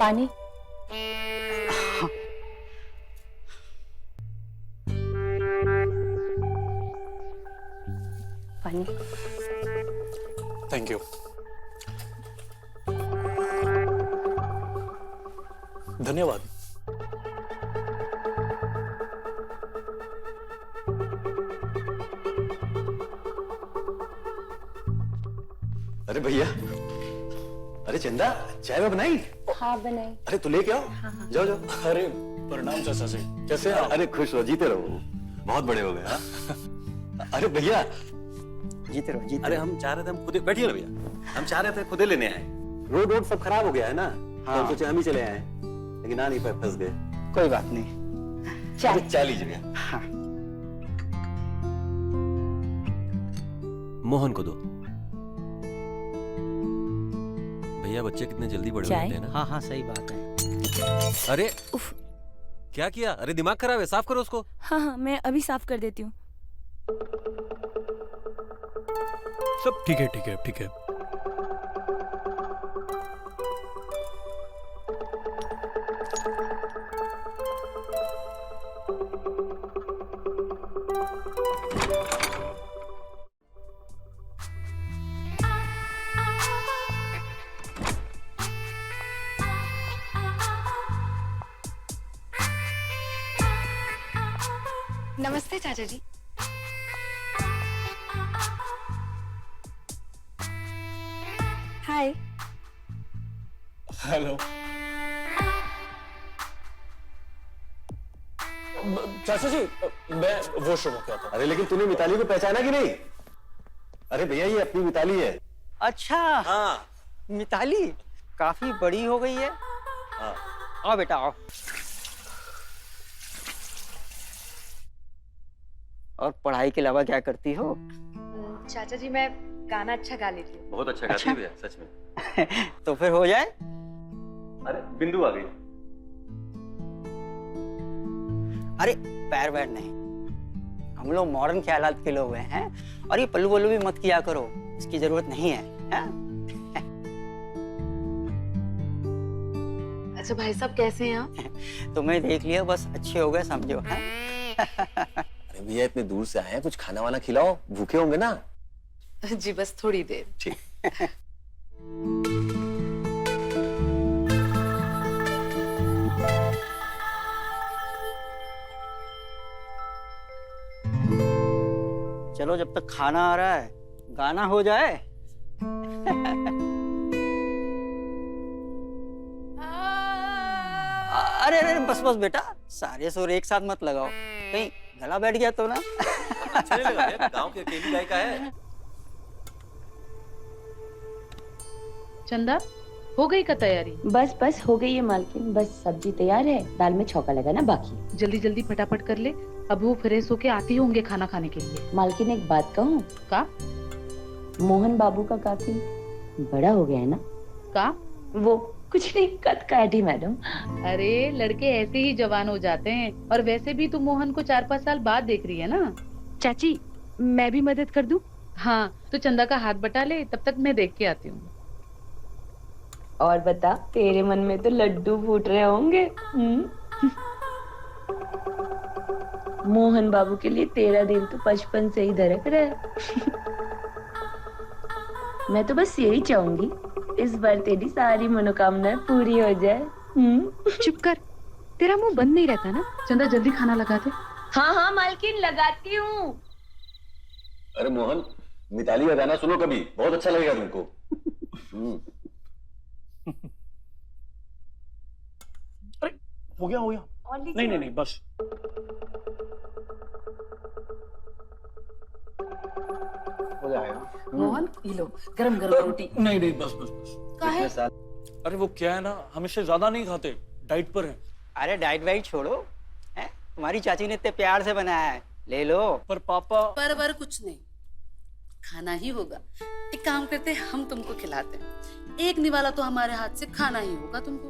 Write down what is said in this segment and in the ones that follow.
पानी। पानी। Thank you. धन्यवाद। अरे भैया, अरे चंदा, चाय में बनाई? हाँ बनाई। अरे तू लेके आओ। हाँ। जाओ जाओ। अरे प्रणाम चाचा जी, कैसे हैं आप? अरे खुश रहो, जीते रहो, बहुत बड़े हो गए। हाँ? अरे भैया, जीते रहो, जीते अरे हम चाह रहे थे, हम खुद बैठिए ना भैया, हम चाह रहे थे खुद लेने आए। रोड रोड सब खराब हो गया है ना, हाँ। हम सोचे हम ही चले आए, लेकिन आ नहीं पाए, फंस गए। रहो। कोई बात नहीं। चाय। चाय लीजिए भैया। हाँ। मोहन को दो। भैया बच्चे कितने जल्दी बड़े हो चाय? जाते हैं ना। हाँ हाँ सही बात है। अरे क्या किया? अरे दिमाग खराब है, साफ करो उसको। हाँ हाँ मैं अभी साफ कर देती हूँ। सब ठीक है, ठीक है, ठीक है। नमस्ते चाचा जी। हाय। हेलो। चाचा जी, मैं वॉशरूम होके आता हूँ। अरे लेकिन तूने मिताली को पहचाना कि नहीं? अरे भैया ये अपनी मिताली है। अच्छा, हाँ मिताली काफी बड़ी हो गई है। हाँ। आओ बेटा आओ। और पढ़ाई के अलावा क्या करती हो? चाचा जी मैं गाना अच्छा गा लेती हूँ। बहुत अच्छा गाती है भैया, सच में। तो फिर हो जाए। अरे बिंदु आ गई। अरे पैर वैर नहीं, हम लोग मॉडर्न ख्यालात के लोग हैं। और ये पल्लू वल्लू भी मत किया करो, इसकी जरूरत नहीं है, हैं? अच्छा भाई साहब कैसे हैं आप? तुम्हें देख लिया बस अच्छे हो गए समझो। हैं? अरे भैया इतने दूर से आए हैं, कुछ खाना वाना खिलाओ, भूखे होंगे ना। जी बस थोड़ी देर। ठीक। चलो जब तक खाना आ रहा है गाना हो जाए। अरे अरे बस बस बेटा, सारे सुर एक साथ मत लगाओ, कहीं गला बैठ गया तो ना। अच्छा नहीं लगा भैया, गांव की अकेली गायिका है। चंदा हो गई का तैयारी? बस बस हो गई है मालकिन, बस सब्जी तैयार है, दाल में छौंका लगाना बाकी। जल्दी जल्दी फटाफट कर ले, अब वो फ्रेश होके आते ही होंगे खाना खाने के लिए। मालकिन एक बात कहूँ? का? मोहन बाबू का काफी बड़ा हो गया है ना? का? वो कुछ नहीं, कद काटी मैडम। अरे लड़के ऐसे ही जवान हो जाते हैं, और वैसे भी तू मोहन को 4-5 साल बाद देख रही है ना। चाची मैं भी मदद कर दूं? हाँ तो चंदा का हाथ बटा ले, तब तक मैं देख के आती हूँ। और बता, तेरे मन में तो लड्डू फूट रहे होंगे। मोहन बाबू के लिए तेरा दिल तो बचपन से ही धड़क रहा है। मैं तो बस यही चाहूंगी, इस बार तेरी सारी मनोकामनाएं पूरी हो जाए। चुप कर, तेरा मुंह बंद नहीं रहता ना। चंदा जल्दी खाना लगा दे। हाँ हाँ मालकिन लगाती हूँ। अरे मोहन, मिताली का गाना सुनो कभी, बहुत अच्छा लगेगा तुमको। अरे हो गया, हो गया। नहीं नहीं नहीं, बस। हो जाएगा। मोहन ये लो गरम गरम रोटी। नहीं नहीं, बस बस बस। काहे? अरे वो क्या है ना, हम इससे ज्यादा नहीं खाते, डाइट पर है। अरे डाइट वाइट छोड़ो, हैं? तुम्हारी चाची ने इतने प्यार से बनाया है, ले लो। पर पापा। पर कुछ नहीं, खाना ही होगा। एक काम करते हैं, हम तुमको खिलाते हैं। एक निवाला तो हमारे हाथ से खाना ही होगा तुमको।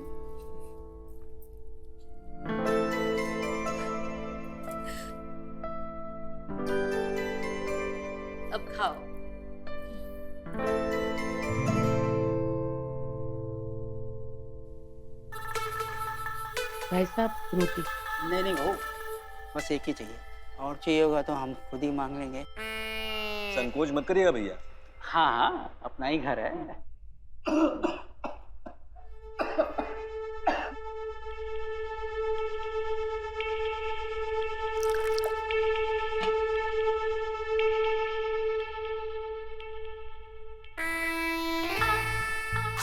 अब खाओ। भाई साहब रोटी। नहीं नहीं बहू, बस एक ही चाहिए, और चाहिए होगा तो हम खुद ही मांग लेंगे। संकोच मत करिएगा भैया। हाँ हाँ, अपना ही घर है।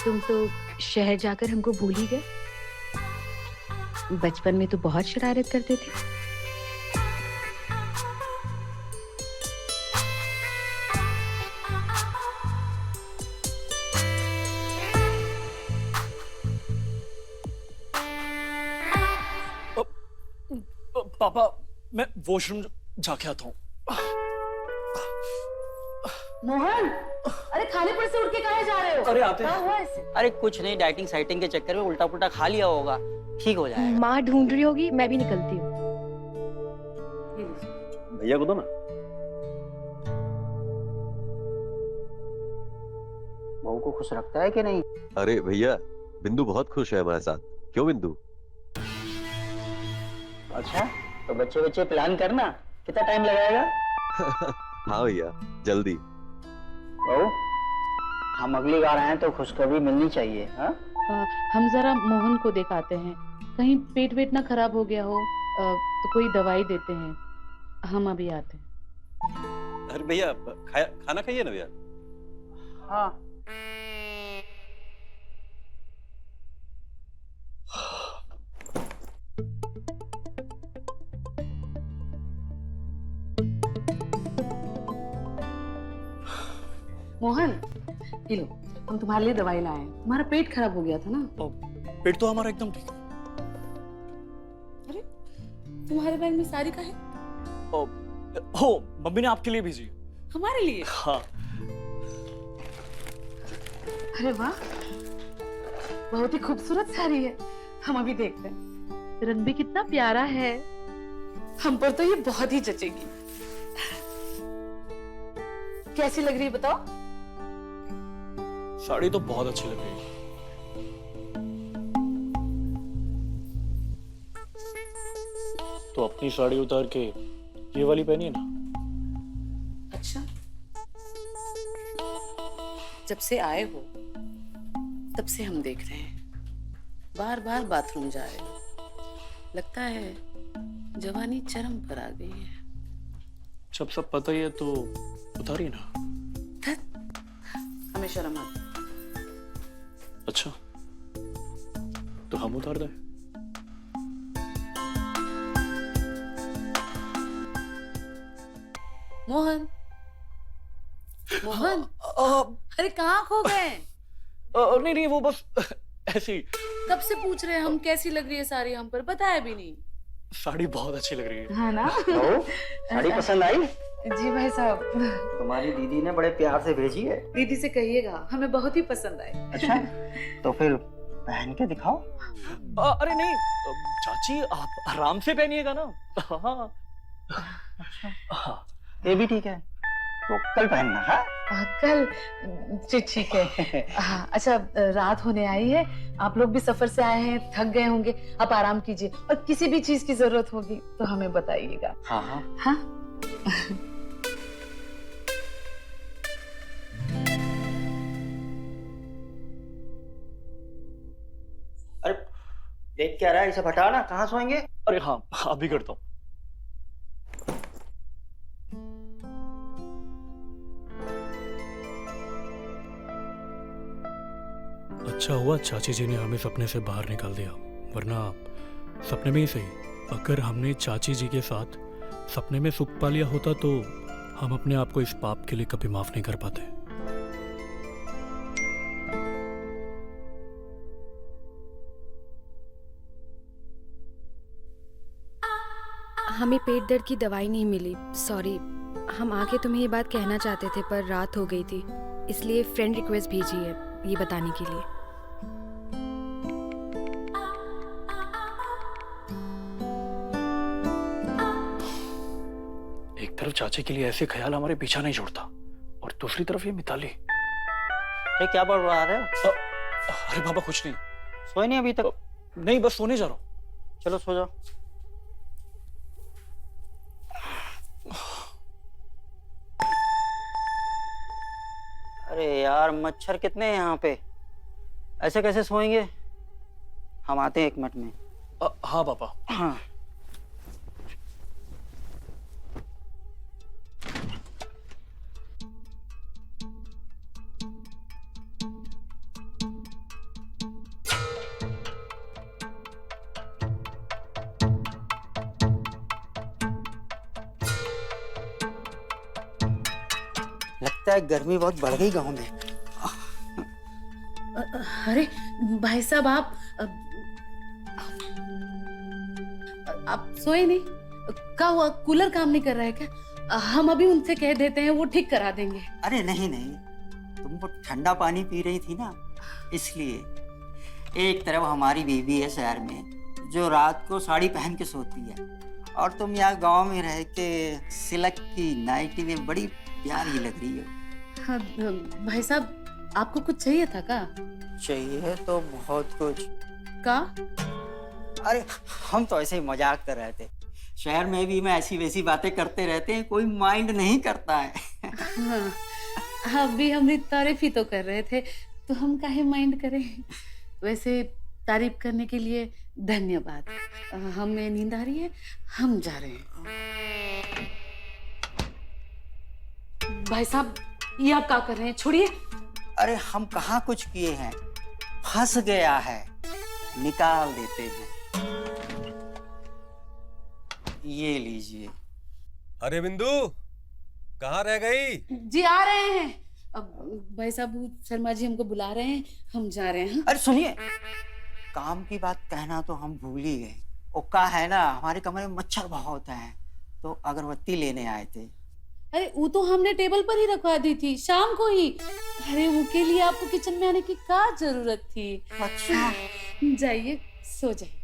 तुम तो शहर जाकर हमको भूल ही गए। बचपन में तो बहुत शरारत करते थे। पापा मैं वॉशरूम जाके आता हूँ। मोहन, अरे खाने पर से उठ के कहाँ जा रहे हो? अरे आते क्या हैं। हुआ इसे? अरे कुछ नहीं, डाइटिंग साइटिंग के चक्कर में उल्टा पुल्टा खा लिया होगा, ठीक हो जाएगा। माँ ढूंढ रही होगी, मैं भी निकलती हूँ। भैया को दो ना। बहू को खुश रखता है कि नहीं? अरे भैया, बिंदु बहुत खुश है हमारे साथ। क्यों बिंदु? अच्छा, तो बच्चे बच्चे प्लान करना, कितना टाइम लगाएगा? हाँ भैया, जल्दी। बहू, हम अगली बार आए तो खुशखबरी मिलनी चाहिए। हाँ, हम जरा मोहन को दिखाते हैं, कहीं पेट वेट ना खराब हो गया हो, तो कोई दवाई देते हैं। हम अभी आते हैं। अरे भैया खाना खाइए ना भैया। हाँ। मोहन, ये लो, हम तुम्हारे लिए दवाई लाए हैं। तुम्हारा पेट खराब हो गया था ना? पेट तो हमारा एकदम ठीक है। अरे, तुम्हारे बैग में साड़ी का है? हो, मम्मी ने आपके लिए भेजी है। हमारे लिए? हाँ। अरे वाह, बहुत ही खूबसूरत साड़ी है। हम अभी देखते हैं। रंग भी कितना प्यारा है। हम पर तो ये बहुत ही जचेगी। कैसी लग रही है बताओ? साड़ी तो बहुत अच्छी लग रही है। तो अपनी साड़ी उतार के ये वाली पहनिए ना। अच्छा, जब से आए हो तब से हम देख रहे हैं, बार बार बाथरूम जा रहे हो। लगता है जवानी चरम पर आ गई है। जब सब पता ही है तो उतारिए ना। हमें शर्म आती। अच्छा, तो हम उतार दें। मोहन, मोहन, अरे कहाँ खो गए? नहीं नहीं, वो बस ऐसे ही। कब से पूछ रहे हैं हम कैसी लग रही है साड़ी, हम पर बताया भी नहीं। साड़ी बहुत अच्छी लग रही है। है ना? बहू, साड़ी पसंद आई? जी भाई साहब। तुम्हारी दीदी ने बड़े प्यार से भेजी है। दीदी से कहिएगा हमें बहुत ही पसंद आई। अच्छा, तो फिर पहन के दिखाओ। अरे नहीं चाची, आप आराम से पहनिएगा ना। हाँ। ये भी ठीक है, तो कल पहनना। हाँ, कल जी ठीक है। हाँ, अच्छा रात होने आई है, आप लोग भी सफर से आए हैं, थक गए होंगे, आप आराम कीजिए और किसी भी चीज की जरूरत होगी तो हमें बताइएगा। हाँ हाँ। हाँ। अरे देख क्या रहा है, इसे हटा ना, कहाँ सोएंगे? अरे हाँ, अभी करता हूँ। अच्छा हुआ चाची जी ने हमें सपने से बाहर निकाल दिया, वरना सपने में ही सही, अगर हमने चाची जी के साथ सपने में सुख पा लिया होता तो हम अपने आप को इस पाप के लिए कभी माफ नहीं कर पाते। हमें पेट दर्द की दवाई नहीं मिली, सॉरी। हम आके तुम्हें ये बात कहना चाहते थे पर रात हो गई थी, इसलिए फ्रेंड रिक्वेस्ट भेजी है ये बताने के लिए। एक तरफ चाची के लिए ऐसे ख्याल हमारे पीछा नहीं छोड़ता और दूसरी तरफ ये मिताली। अरे क्या बड़बड़ा रहे हो? अरे बाबा कुछ नहीं। सोए नहीं अभी तक? नहीं, बस सोने जा रहा हूँ। चलो सो जाओ। अरे यार मच्छर कितने हैं यहाँ पे, ऐसे कैसे सोएंगे? हम आते हैं 1 मिनट में। हाँ पापा। हाँ। लगता है गर्मी बहुत बढ़ गई गांव में। अरे भाई साहब आप सोए नहीं? क्या हुआ, कूलर काम नहीं कर रहा है क्या? हम अभी उनसे कह देते हैं, वो ठीक करा देंगे। अरे नहीं नहीं, तुम वो ठंडा पानी पी रही थी ना, इसलिए। एक तरफ हमारी बीबी है शहर में जो रात को साड़ी पहन के सोती है, और तुम यहाँ गांव में रह के सिल्क की नाइटी में बड़ी प्यारी लग रही हो। हाँ, भाई साहब आपको कुछ चाहिए था का? चाहिए तो बहुत कुछ। का? अरे हम तो ऐसे ही मजाक कर रहे थे, शहर में भी मैं ऐसी वैसी बातें करते रहते हैं, कोई माइंड नहीं करता है। हाँ, अभी हमने तारीफ ही तो कर रहे थे, तो हम काहे माइंड करें। वैसे तारीफ करने के लिए धन्यवाद। हमें नींद आ रही है, हम जा रहे हैं। भाई साहब ये आप क्या कर रहे हैं? छोड़िए। अरे हम कहाँ कुछ किए हैं, फंस गया है, निकाल देते हैं। ये लीजिए। अरे बिंदु, कहाँ रह गई? जी आ रहे हैं। अब भाई साहब शर्मा जी हमको बुला रहे हैं, हम जा रहे हैं। अरे सुनिए, काम की बात कहना तो हम भूल ही गए। ओका है ना, हमारे कमरे में मच्छर बहुत हैं, तो अगरबत्ती लेने आए थे। अरे वो तो हमने टेबल पर ही रखवा दी थी शाम को ही। अरे वो के लिए आपको किचन में आने की क्या जरूरत थी? अच्छा जाइए सो जाइए।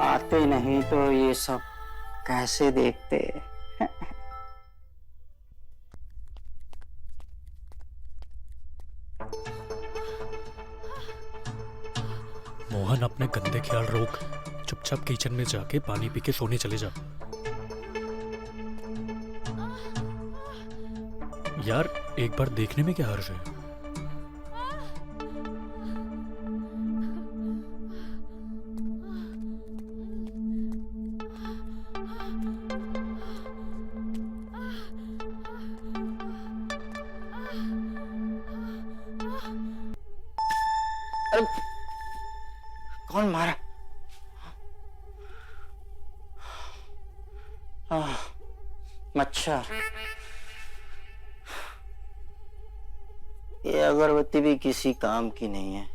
आते नहीं तो ये सब कैसे देखते। मोहन अपने गंदे ख्याल रोक, चुपचाप किचन में जाके पानी पी के सोने चले जा। यार एक बार देखने में क्या हर्ज है? कौन मारा? मच्छर। ये अगरबत्ती भी किसी काम की नहीं है,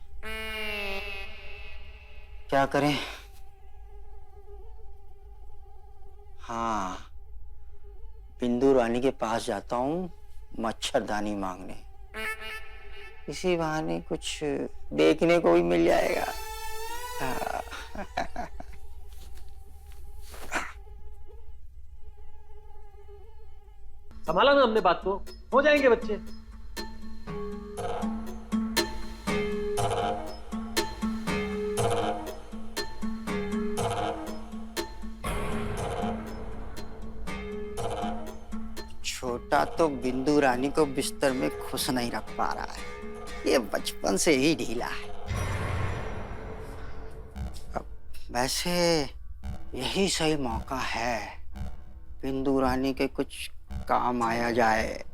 क्या करें? हाँ, बिंदु रानी के पास जाता हूँ मच्छरदानी मांगने, इसी बहाने कुछ देखने को भी मिल जाएगा। संभाला ना हमने बात को, हो जाएंगे बच्चे। छोटा तो बिंदु रानी को बिस्तर में खुश नहीं रख पा रहा है, ये बचपन से ही ढीला है। अब वैसे यही सही मौका है, बिंदु रानी के कुछ काम आया जाए।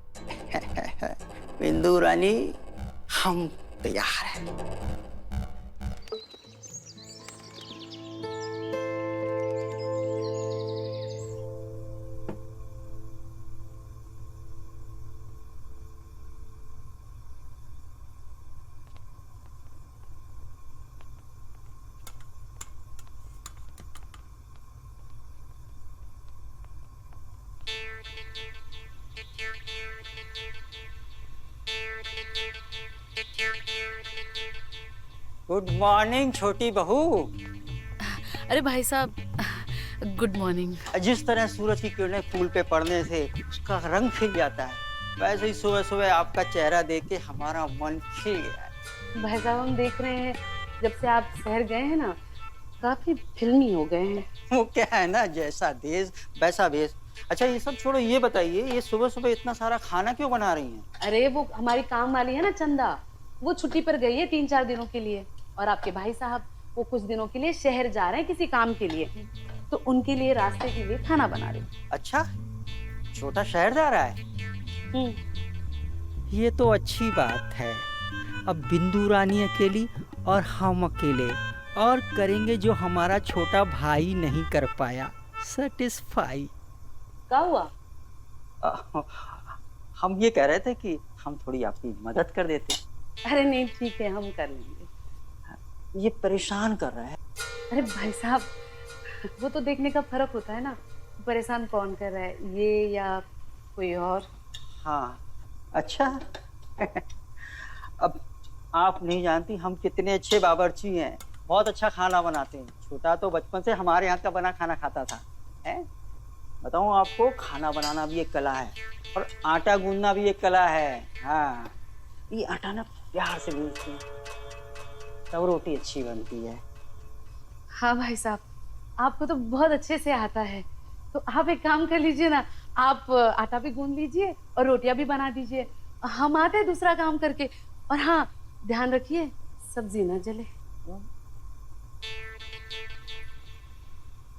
बिंदु रानी हम तैयार हैं। गुड मॉर्निंग छोटी बहू। अरे भाई साहब गुड मॉर्निंग। जिस तरह सूरज की किरणें फूल पे पड़ने से उसका रंग खिल जाता है, वैसे ही सुबह सुबह आपका चेहरा देख के हमारा मन खिल गया है। भाई साहब हम देख रहे हैं जब से आप शहर गए हैं ना, काफी फिल्मी हो गए हैं। वो क्या है ना, जैसा देश वैसा भेष। अच्छा ये सब छोड़ो, ये बताइए ये सुबह सुबह इतना सारा खाना क्यों बना रही हैं? अरे वो हमारी काम वाली है ना चंदा, वो छुट्टी पर गई है 3-4 दिनों के लिए, और आपके भाई साहब वो कुछ दिनों के लिए शहर जा रहे हैं किसी काम के लिए, तो उनके लिए रास्ते के लिए खाना बना रही हूँ। अच्छा, छोटा शहर जा रहा है? ये तो अच्छी बात है। अब बिंदु रानी अकेली और हम अकेले, और करेंगे जो हमारा छोटा भाई नहीं कर पाया, सेटिस्फाई। क्या हुआ? हम ये कह रहे थे कि हम थोड़ी आपकी मदद कर देते। अरे नहीं ठीक है, हम कर लेंगे। ये परेशान कर रहा है। अरे भाई साहब वो तो देखने का फर्क होता है ना, परेशान कौन कर रहा है, ये या कोई और। हाँ अच्छा अब आप नहीं जानती हम कितने अच्छे बावर्ची हैं, बहुत अच्छा खाना बनाते हैं। छोटा तो बचपन से हमारे यहाँ का बना खाना खाता था। है बताऊँ आपको, खाना बनाना भी एक कला है और आटा गूंदना भी एक कला है। हाँ ये आटा ना प्यार से गूंदते हैं तब रोटी अच्छी बनती है। हाँ भाई साहब आपको तो बहुत अच्छे से आता है, तो आप एक काम कर लीजिए ना, आप आटा भी गूंद लीजिए और रोटियां भी बना दीजिए, हम आते हैं दूसरा काम करके। और हाँ ध्यान रखिए सब्जी ना जले।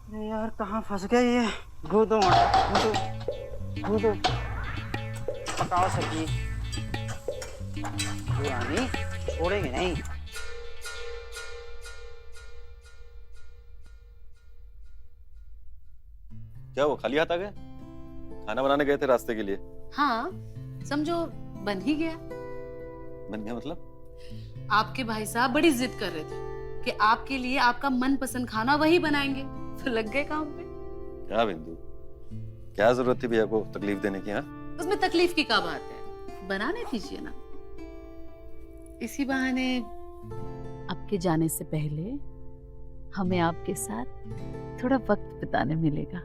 अरे यार कहाँ फंस गए ये। गूंदो आटा, गूंदो पकाओ सब्जी। रानी छोड़ेंगे नहीं। क्या वो खाली हाथ आ गए? खाना बनाने गए थे रास्ते के लिए? हाँ समझो बन ही गया। बन गया मतलब? आपके भाई साहब बड़ी जिद कर रहे थे कि आपके लिए आपका मनपसंद खाना वही बनाएंगे, तो लग गए काम पे। क्या बिंदु, क्या जरूरत थी भैया को तकलीफ देने की? हाँ उसमें तकलीफ की क्या बात है, बनाने दीजिए ना। इसी बहाने आपके जाने से पहले हमें आपके साथ थोड़ा वक्त बिताने मिलेगा।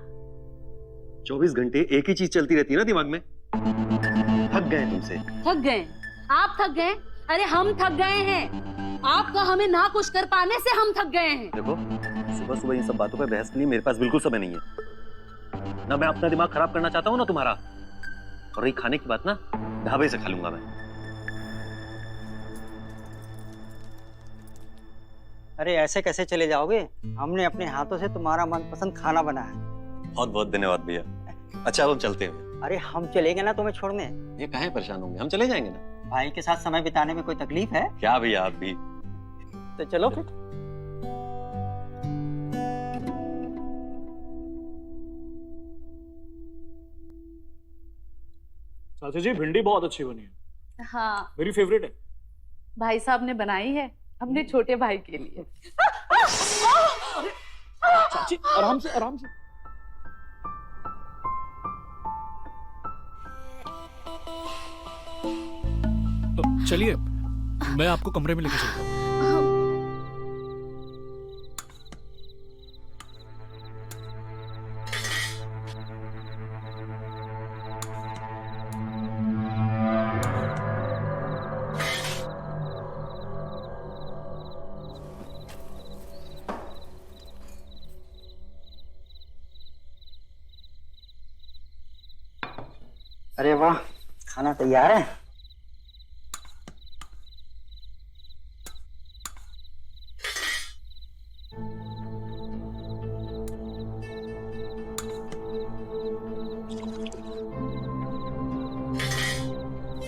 24 घंटे एक ही चीज चलती रहती है ना दिमाग में। थक गए तुमसे। थक गए? आप थक गए? अरे हम थक गए हैं, आपका हमें ना कुछ कर पाने से हम थक गए हैं। देखो सुबह सुबह इन सब बातों पे बहस के लिए मेरे पास बिल्कुल समय नहीं है। ना मैं अपना दिमाग खराब करना चाहता हूँ ना तुम्हारा। और रही खाने की बात ना, ढाबे से खा लूंगा मैं। अरे ऐसे कैसे चले जाओगे? हमने अपने हाथों से तुम्हारा मनपसंद खाना बनाया है। बहुत बहुत धन्यवाद भैया। अच्छा अब हम चलते हैं। अरे हम चलेंगे ना तुम्हें छोड़ने। ये काहे परेशान होंगे, हम चले जाएंगे ना। भाई के साथ समय बिताने में कोई तकलीफ है क्या भैया आप भी। तो चलो फिर। चाचा जी भिंडी बहुत अच्छी बनी है। हाँ मेरी फेवरेट है। भाई साहब ने बनाई है अपने छोटे भाई के लिए। चाची आराम से आराम से। चलिए मैं आपको कमरे में लेके चलता हूँ। अरे वाह खाना तैयार है।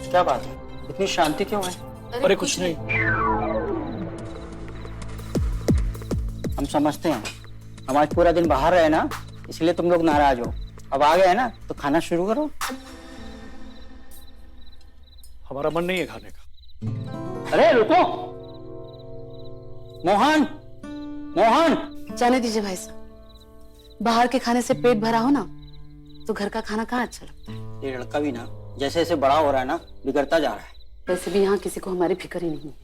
क्या बात है, इतनी शांति क्यों है? अरे कुछ नहीं। हम समझते हैं हम आज पूरा दिन बाहर रहे ना, इसलिए तुम लोग नाराज हो। अब आ गए ना तो खाना शुरू करो। हमारा मन नहीं है खाने का। अरे रुको, मोहन मोहन। जाने दीजिए भाई साहब, बाहर के खाने से पेट भरा हो ना तो घर का खाना कहाँ अच्छा लगता है। ये लड़का भी ना जैसे जैसे बड़ा हो रहा है ना बिगड़ता जा रहा है। वैसे भी यहाँ किसी को हमारी फिक्र ही नहीं है।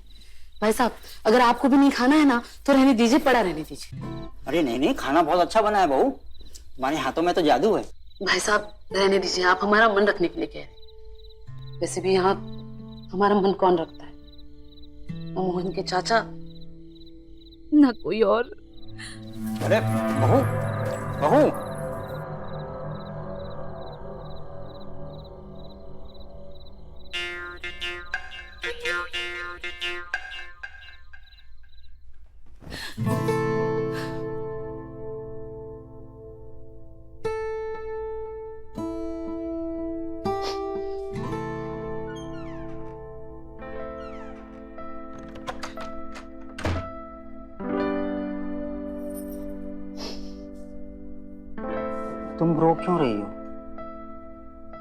भाई साहब अगर आपको भी नहीं खाना है ना तो रहने दीजिए, पड़ा रहने दीजिए। अरे नहीं नहीं खाना बहुत अच्छा बना है बहू, तुम्हारे हाथों में तो जादू है। भाई साहब रहने दीजिए, आप हमारा मन रखने के लिए कह रहे हैं। वैसे भी यहाँ हमारा मन कौन रखता है? न मोहन के चाचा, न कोई और। अरे बहू, बहू, तुम रो क्यों रही हो?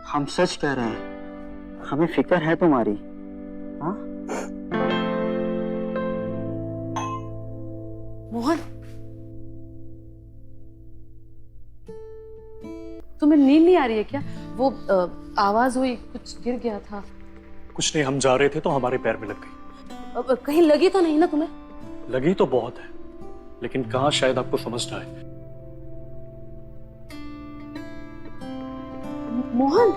हम सच कह रहे हैं, हमें फिक्र है तुम्हारी। हाँ? मोहन, तुम्हें नींद नहीं आ रही है क्या? वो आवाज हुई, कुछ गिर गया था। कुछ नहीं, हम जा रहे थे तो हमारे पैर में लग गई। कहीं लगी तो नहीं ना तुम्हें? लगी तो बहुत है, लेकिन कहाँ शायद आपको समझ ना आए। मोहन,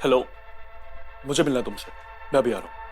हेलो, मुझे मिलना है तुमसे, मैं अभी आ रहा हूँ।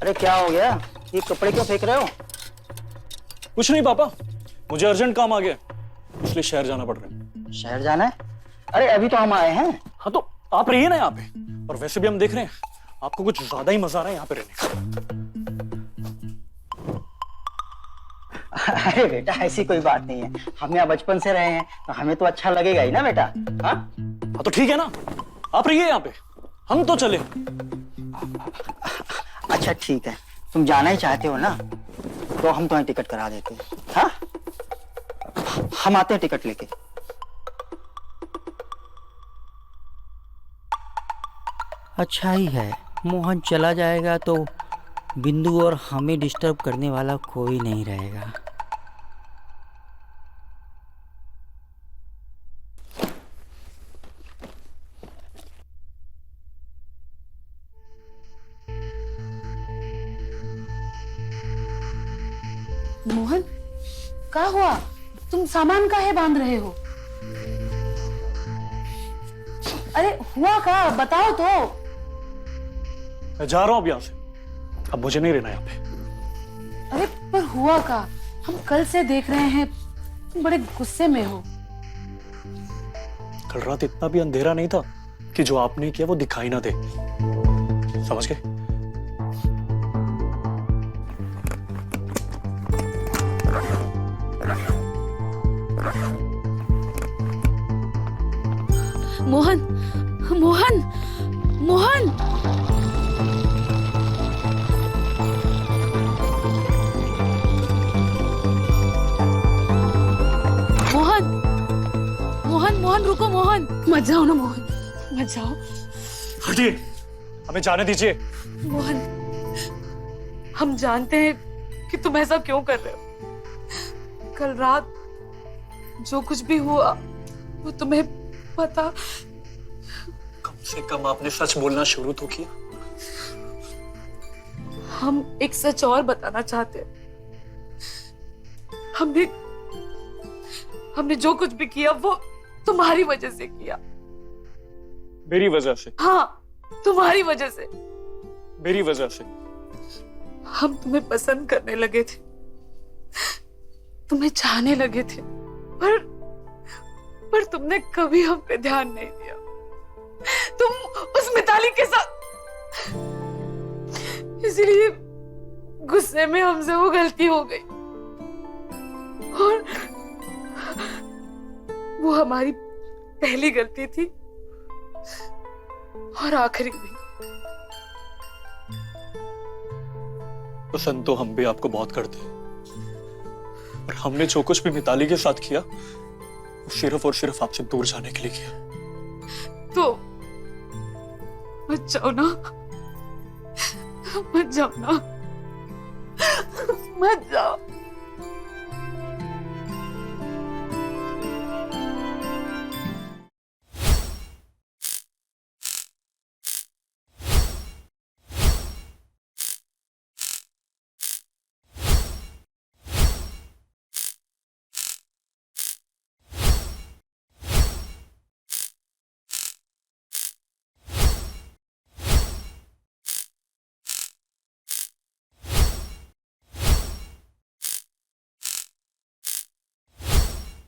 अरे क्या हो गया? ये कपड़े क्यों फेंक रहे हो? कुछ नहीं पापा, मुझे अर्जेंट काम आ गया, इसलिए शहर जाना पड़ रहा है। शहर जाना है? अरे अभी तो हम आए हैं। हाँ तो आप रहिए ना यहाँ पे, और वैसे भी हम देख रहे हैं आपको कुछ ज्यादा ही मजा आ रहा है यहाँ पे रहने का। अरे बेटा ऐसी कोई बात नहीं है, हम यहाँ बचपन से रहे हैं तो हमें तो अच्छा लगेगा ही ना बेटा। हाँ हाँ तो ठीक है ना, आप रहिए यहाँ पे, हम तो चले। अच्छा ठीक है, तुम जाना ही चाहते हो ना, तो हम तुम्हें टिकट करा देते हैं। हाँ हम आते हैं टिकट लेके। अच्छा ही है, मोहन चला जाएगा तो बिंदु और हमें डिस्टर्ब करने वाला कोई नहीं रहेगा। मोहन, क्या हुआ? तुम सामान काहे बांध रहे हो? अरे हुआ क्या, बताओ तो। मैं जा रहा हूँ अब यहाँ से, अब मुझे नहीं रहना यहाँ पे। अरे पर हुआ क्या? हम कल से देख रहे हैं तुम बड़े गुस्से में हो। कल रात इतना भी अंधेरा नहीं था कि जो आपने किया वो दिखाई ना दे, समझ गए? मोहन, मोहन, मोहन, मोहन, मोहन, मोहन रुको मोहन, मत जाओ ना मोहन, मत जाओ। हटिए, हमें जाने दीजिए। मोहन, हम जानते हैं कि तुम ऐसा क्यों कर रहे हो। कल रात जो कुछ भी हुआ वो तुम्हें पता। से कम आपने सच बोलना शुरू तो किया। हम एक सच और बताना चाहते हैं। हमने जो कुछ भी किया वो तुम्हारी वजह से किया। मेरी वजह से? हाँ, तुम्हारी वजह से। मेरी वजह से? हम तुम्हें पसंद करने लगे थे, तुम्हें चाहने लगे थे, पर तुमने कभी हम पे ध्यान नहीं दिया। तुम उस मिताली के साथ, इसलिए गुस्से में हमसे वो गलती हो गई और वो हमारी पहली गलती थी और आखिरी भी। पसंद तो हम भी आपको बहुत करते हैं, पर हमने जो कुछ भी मिताली के साथ किया वो सिर्फ और सिर्फ आपसे दूर जाने के लिए किया। तो मत जाओ ना, मत जाओ ना, मत जाओ।